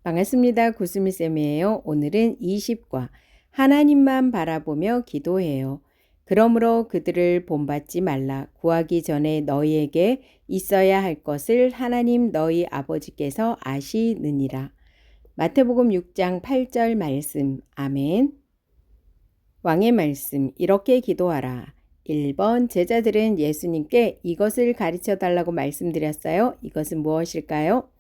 반갑습니다. 구스미쌤이에요. 오늘은 20과 하나님만 바라보며 기도해요. 그러므로 그들을 본받지 말라. 구하기 전에 너희에게 있어야 할 것을 하나님 너희 아버지께서 아시느니라. 마태복음 6장 8절 말씀. 아멘. 왕의 말씀. 이렇게 기도하라. 1번 제자들은 예수님께 이것을 가르쳐 달라고 말씀드렸어요. 이것은 무엇일까요?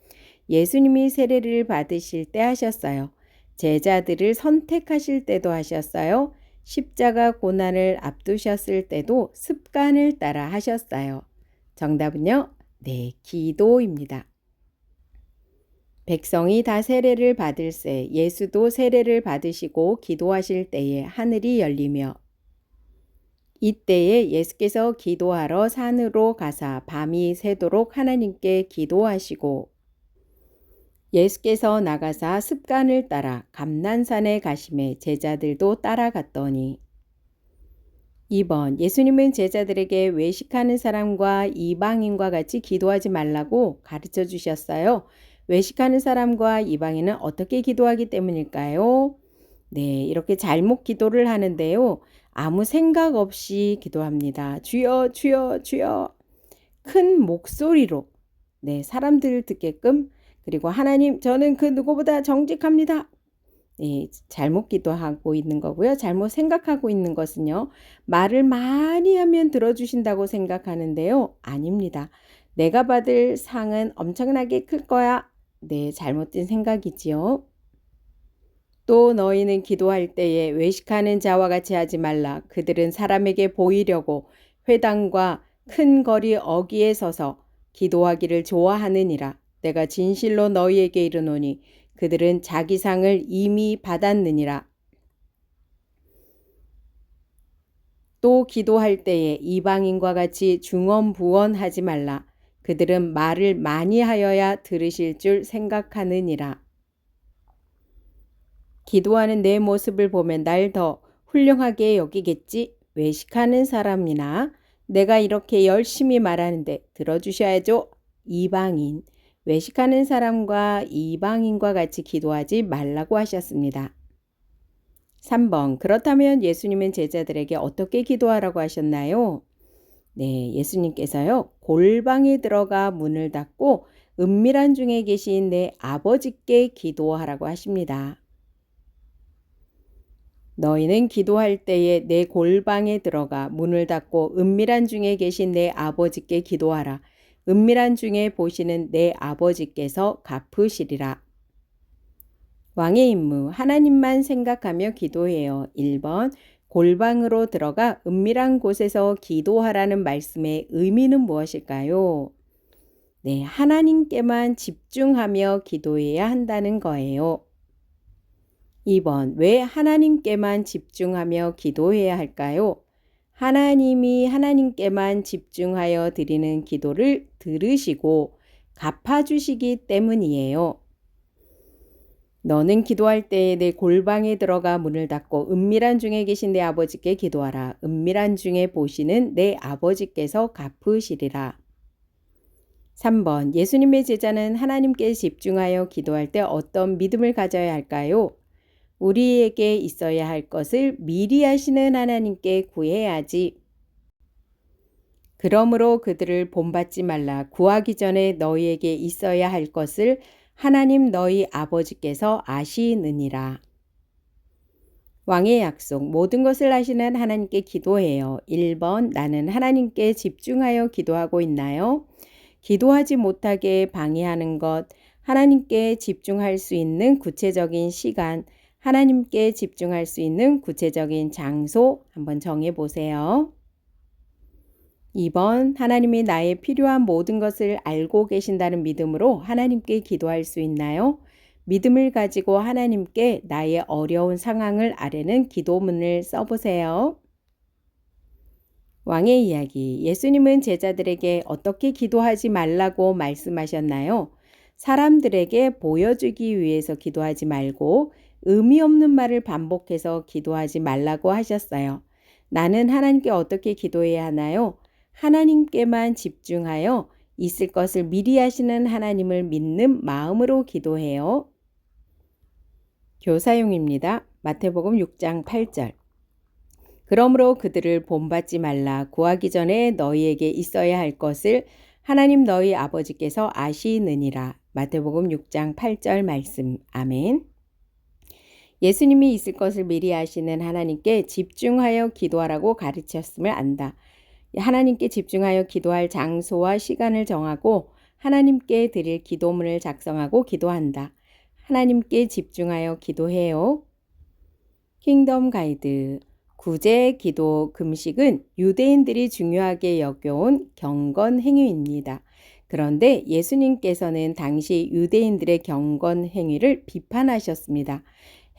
예수님이 세례를 받으실 때 하셨어요. 제자들을 선택하실 때도 하셨어요. 십자가 고난을 앞두셨을 때도 습관을 따라 하셨어요. 정답은요? 네, 기도입니다. 백성이 다 세례를 받을새 예수도 세례를 받으시고 기도하실 때에 하늘이 열리며 이때에 예수께서 기도하러 산으로 가사 밤이 새도록 하나님께 기도하시고 예수께서 나가사 습관을 따라 감난산에 가심에 제자들도 따라갔더니 2번 예수님은 제자들에게 외식하는 사람과 이방인과 같이 기도하지 말라고 가르쳐 주셨어요. 외식하는 사람과 이방인은 어떻게 기도하기 때문일까요? 네, 이렇게 잘못 기도를 하는데요. 아무 생각 없이 기도합니다. 주여, 주여, 주여. 큰 목소리로 네, 사람들 듣게끔 그리고 하나님 저는 그 누구보다 정직합니다. 네, 잘못 기도하고 있는 거고요. 잘못 생각하고 있는 것은요. 말을 많이 하면 들어주신다고 생각하는데요. 아닙니다. 내가 받을 상은 엄청나게 클 거야. 네, 잘못된 생각이지요. 또 너희는 기도할 때에 외식하는 자와 같이 하지 말라. 그들은 사람에게 보이려고 회당과 큰 거리 어귀에 서서 기도하기를 좋아하느니라. 내가 진실로 너희에게 이르노니 그들은 자기 상을 이미 받았느니라. 또 기도할 때에 이방인과 같이 중언부언하지 말라. 그들은 말을 많이 하여야 들으실 줄 생각하느니라. 기도하는 내 모습을 보면 날 더 훌륭하게 여기겠지? 외식하는 사람이나 내가 이렇게 열심히 말하는데 들어주셔야죠. 이방인. 외식하는 사람과 이방인과 같이 기도하지 말라고 하셨습니다. 3번. 그렇다면 예수님은 제자들에게 어떻게 기도하라고 하셨나요? 네, 예수님께서요. 골방에 들어가 문을 닫고 은밀한 중에 계신 내 아버지께 기도하라고 하십니다. 너희는 기도할 때에 내 골방에 들어가 문을 닫고 은밀한 중에 계신 내 아버지께 기도하라. 은밀한 중에 보시는 내 아버지께서 갚으시리라. 왕의 임무, 하나님만 생각하며 기도해요. 1번, 골방으로 들어가 은밀한 곳에서 기도하라는 말씀의 의미는 무엇일까요? 네, 하나님께만 집중하며 기도해야 한다는 거예요. 2번, 왜 하나님께만 집중하며 기도해야 할까요? 하나님이 하나님께만 집중하여 드리는 기도를 들으시고 갚아주시기 때문이에요. 너는 기도할 때에 내 골방에 들어가 문을 닫고 은밀한 중에 계신 내 아버지께 기도하라. 은밀한 중에 보시는 내 아버지께서 갚으시리라. 3번, 예수님의 제자는 하나님께 집중하여 기도할 때 어떤 믿음을 가져야 할까요? 우리에게 있어야 할 것을 미리 하시는 하나님께 구해야지. 그러므로 그들을 본받지 말라. 구하기 전에 너희에게 있어야 할 것을 하나님 너희 아버지께서 아시느니라. 왕의 약속, 모든 것을 하시는 하나님께 기도해요. 1번, 나는 하나님께 집중하여 기도하고 있나요? 기도하지 못하게 방해하는 것, 하나님께 집중할 수 있는 구체적인 시간, 하나님께 집중할 수 있는 구체적인 장소 한번 정해 보세요. 2번, 하나님이 나의 필요한 모든 것을 알고 계신다는 믿음으로 하나님께 기도할 수 있나요? 믿음을 가지고 하나님께 나의 어려운 상황을 아뢰는 기도문을 써보세요. 왕의 이야기, 예수님은 제자들에게 어떻게 기도하지 말라고 말씀하셨나요? 사람들에게 보여주기 위해서 기도하지 말고 의미 없는 말을 반복해서 기도하지 말라고 하셨어요. 나는 하나님께 어떻게 기도해야 하나요? 하나님께만 집중하여 있을 것을 미리 하시는 하나님을 믿는 마음으로 기도해요. 교사용입니다. 마태복음 6장 8절. 그러므로 그들을 본받지 말라. 구하기 전에 너희에게 있어야 할 것을 하나님 너희 아버지께서 아시느니라. 마태복음 6장 8절 말씀. 아멘. 예수님이 있을 것을 미리 아시는 하나님께 집중하여 기도하라고 가르쳤음을 안다. 하나님께 집중하여 기도할 장소와 시간을 정하고 하나님께 드릴 기도문을 작성하고 기도한다. 하나님께 집중하여 기도해요. 킹덤 가이드. 구제, 기도, 금식은 유대인들이 중요하게 여겨온 경건 행위입니다. 그런데 예수님께서는 당시 유대인들의 경건 행위를 비판하셨습니다.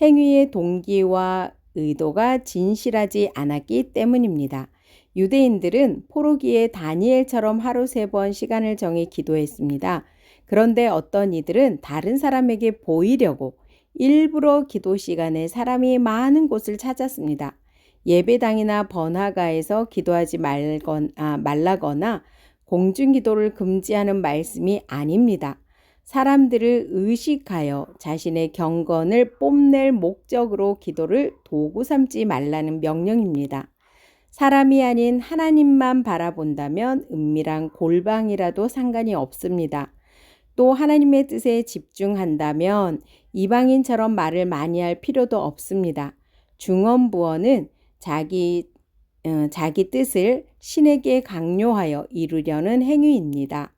행위의 동기와 의도가 진실하지 않았기 때문입니다. 유대인들은 포로기에 다니엘처럼 하루 3번 시간을 정해 기도했습니다. 그런데 어떤 이들은 다른 사람에게 보이려고 일부러 기도 시간에 사람이 많은 곳을 찾았습니다. 예배당이나 번화가에서 기도하지 말라거나 공중기도를 금지하는 말씀이 아닙니다. 사람들을 의식하여 자신의 경건을 뽐낼 목적으로 기도를 도구 삼지 말라는 명령입니다. 사람이 아닌 하나님만 바라본다면 은밀한 골방이라도 상관이 없습니다. 또 하나님의 뜻에 집중한다면 이방인처럼 말을 많이 할 필요도 없습니다. 중언부언은 자기 뜻을 신에게 강요하여 이루려는 행위입니다.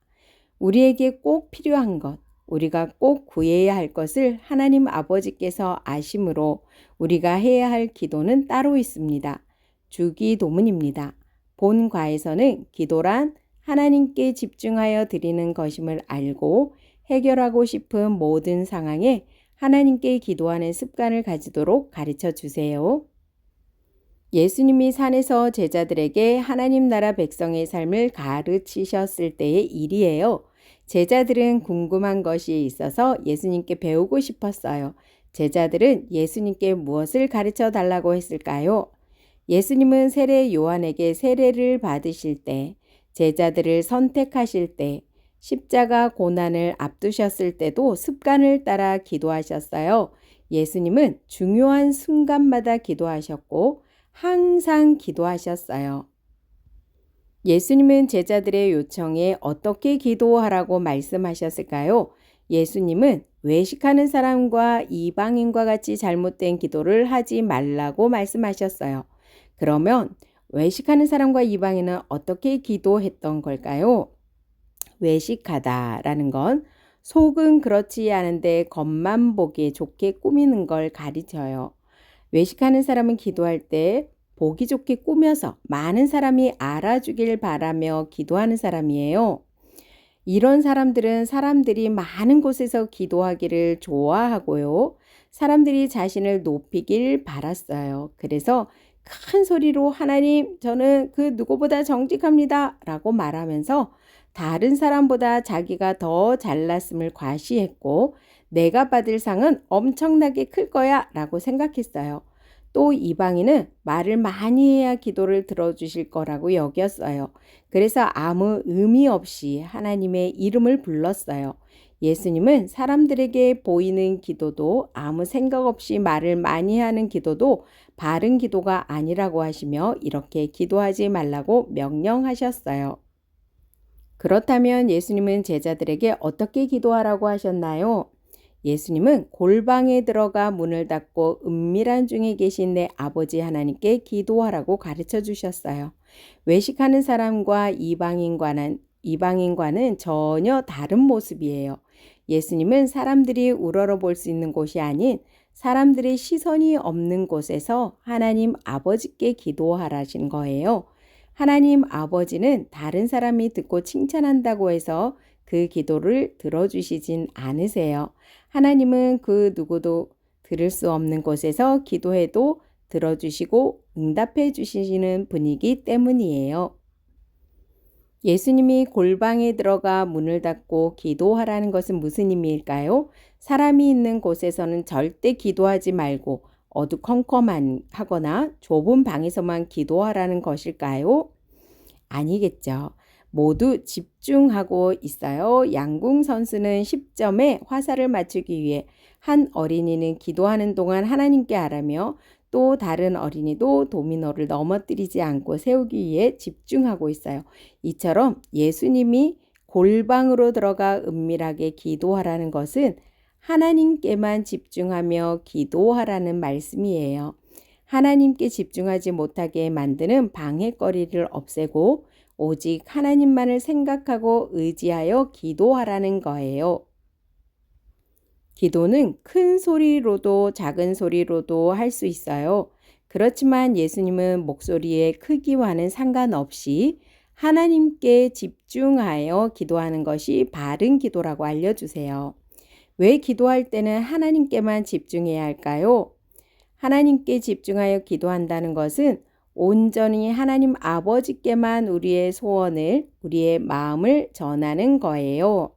우리에게 꼭 필요한 것, 우리가 꼭 구해야 할 것을 하나님 아버지께서 아심으로 우리가 해야 할 기도는 따로 있습니다. 주기도문입니다. 본과에서는 기도란 하나님께 집중하여 드리는 것임을 알고 해결하고 싶은 모든 상황에 하나님께 기도하는 습관을 가지도록 가르쳐 주세요. 예수님이 산에서 제자들에게 하나님 나라 백성의 삶을 가르치셨을 때의 일이에요. 제자들은 궁금한 것이 있어서 예수님께 배우고 싶었어요. 제자들은 예수님께 무엇을 가르쳐 달라고 했을까요? 예수님은 세례 요한에게 세례를 받으실 때, 제자들을 선택하실 때, 십자가 고난을 앞두셨을 때도 습관을 따라 기도하셨어요. 예수님은 중요한 순간마다 기도하셨고 항상 기도하셨어요. 예수님은 제자들의 요청에 어떻게 기도하라고 말씀하셨을까요? 예수님은 외식하는 사람과 이방인과 같이 잘못된 기도를 하지 말라고 말씀하셨어요. 그러면 외식하는 사람과 이방인은 어떻게 기도했던 걸까요? 외식하다라는 건 속은 그렇지 않은데 겉만 보기에 좋게 꾸미는 걸 가리켜요. 외식하는 사람은 기도할 때 보기 좋게 꾸며서 많은 사람이 알아주길 바라며 기도하는 사람이에요. 이런 사람들은 사람들이 많은 곳에서 기도하기를 좋아하고요. 사람들이 자신을 높이길 바랐어요. 그래서 큰 소리로 하나님, 저는 그 누구보다 정직합니다 라고 말하면서 다른 사람보다 자기가 더 잘났음을 과시했고 내가 받을 상은 엄청나게 클 거야 라고 생각했어요. 또 이방인은 말을 많이 해야 기도를 들어주실 거라고 여겼어요. 그래서 아무 의미 없이 하나님의 이름을 불렀어요. 예수님은 사람들에게 보이는 기도도 아무 생각 없이 말을 많이 하는 기도도 바른 기도가 아니라고 하시며 이렇게 기도하지 말라고 명령하셨어요. 그렇다면 예수님은 제자들에게 어떻게 기도하라고 하셨나요? 예수님은 골방에 들어가 문을 닫고 은밀한 중에 계신 내 아버지 하나님께 기도하라고 가르쳐 주셨어요. 외식하는 사람과 이방인과는 전혀 다른 모습이에요. 예수님은 사람들이 우러러볼 수 있는 곳이 아닌 사람들의 시선이 없는 곳에서 하나님 아버지께 기도하라신 거예요. 하나님 아버지는 다른 사람이 듣고 칭찬한다고 해서 그 기도를 들어주시진 않으세요. 하나님은 그 누구도 들을 수 없는 곳에서 기도해도 들어주시고 응답해 주시는 분이기 때문이에요. 예수님이 골방에 들어가 문을 닫고 기도하라는 것은 무슨 의미일까요? 사람이 있는 곳에서는 절대 기도하지 말고 어두컴컴하거나 좁은 방에서만 기도하라는 것일까요? 아니겠죠. 모두 집중하고 있어요. 양궁 선수는 10점에 화살을 맞추기 위해 한 어린이는 기도하는 동안 하나님께 아뢰며 또 다른 어린이도 도미노를 넘어뜨리지 않고 세우기 위해 집중하고 있어요. 이처럼 예수님이 골방으로 들어가 은밀하게 기도하라는 것은 하나님께만 집중하며 기도하라는 말씀이에요. 하나님께 집중하지 못하게 만드는 방해거리를 없애고 오직 하나님만을 생각하고 의지하여 기도하라는 거예요. 기도는 큰 소리로도 작은 소리로도 할 수 있어요. 그렇지만 예수님은 목소리의 크기와는 상관없이 하나님께 집중하여 기도하는 것이 바른 기도라고 알려주세요. 왜 기도할 때는 하나님께만 집중해야 할까요? 하나님께 집중하여 기도한다는 것은 온전히 하나님 아버지께만 우리의 소원을, 우리의 마음을 전하는 거예요.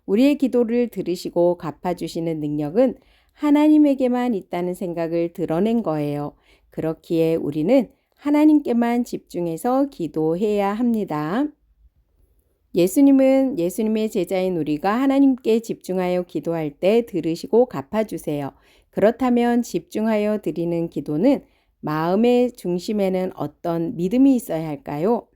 우리의 기도를 들으시고 갚아주시는 능력은 하나님에게만 있다는 생각을 드러낸 거예요. 그렇기에 우리는 하나님께만 집중해서 기도해야 합니다. 예수님은 예수님의 제자인 우리가 하나님께 집중하여 기도할 때 들으시고 갚아주세요. 그렇다면 집중하여 드리는 기도는 마음의 중심에는 어떤 믿음이 있어야 할까요?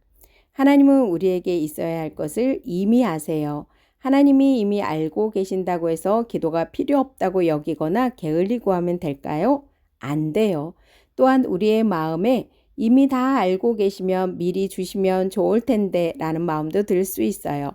하나님은 우리에게 있어야 할 것을 이미 아세요. 하나님이 이미 알고 계신다고 해서 기도가 필요 없다고 여기거나 게을리고 하면 될까요? 안 돼요. 또한 우리의 마음에 이미 다 알고 계시면 미리 주시면 좋을 텐데 라는 마음도 들 수 있어요.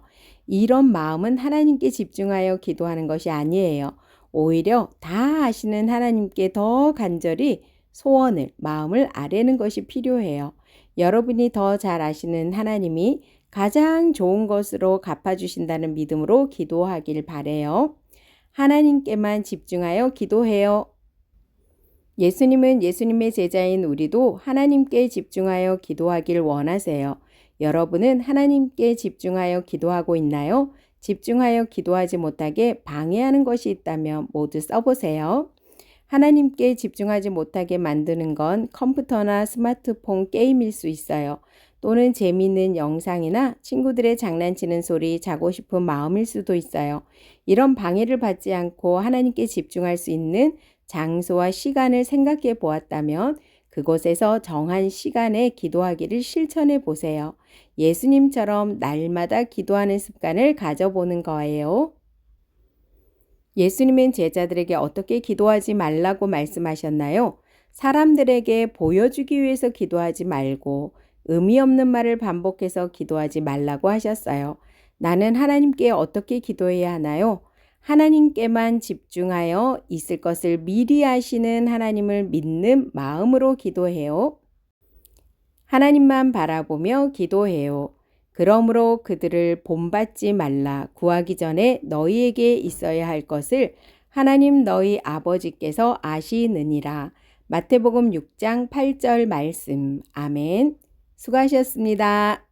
이런 마음은 하나님께 집중하여 기도하는 것이 아니에요. 오히려 다 아시는 하나님께 더 간절히 소원을, 마음을 아뢰는 것이 필요해요. 여러분이 더 잘 아시는 하나님이 가장 좋은 것으로 갚아주신다는 믿음으로 기도하길 바래요. 하나님께만 집중하여 기도해요. 예수님은 예수님의 제자인 우리도 하나님께 집중하여 기도하길 원하세요. 여러분은 하나님께 집중하여 기도하고 있나요? 집중하여 기도하지 못하게 방해하는 것이 있다면 모두 써보세요. 하나님께 집중하지 못하게 만드는 건 컴퓨터나 스마트폰 게임일 수 있어요. 또는 재미있는 영상이나 친구들의 장난치는 소리, 자고 싶은 마음일 수도 있어요. 이런 방해를 받지 않고 하나님께 집중할 수 있는 장소와 시간을 생각해 보았다면 그곳에서 정한 시간에 기도하기를 실천해 보세요. 예수님처럼 날마다 기도하는 습관을 가져보는 거예요. 예수님은 제자들에게 어떻게 기도하지 말라고 말씀하셨나요? 사람들에게 보여주기 위해서 기도하지 말고 의미 없는 말을 반복해서 기도하지 말라고 하셨어요. 나는 하나님께 어떻게 기도해야 하나요? 하나님께만 집중하여 있을 것을 미리 아시는 하나님을 믿는 마음으로 기도해요. 하나님만 바라보며 기도해요. 그러므로 그들을 본받지 말라. 구하기 전에 너희에게 있어야 할 것을 하나님 너희 아버지께서 아시느니라. 마태복음 6장 8절 말씀. 아멘. 수고하셨습니다.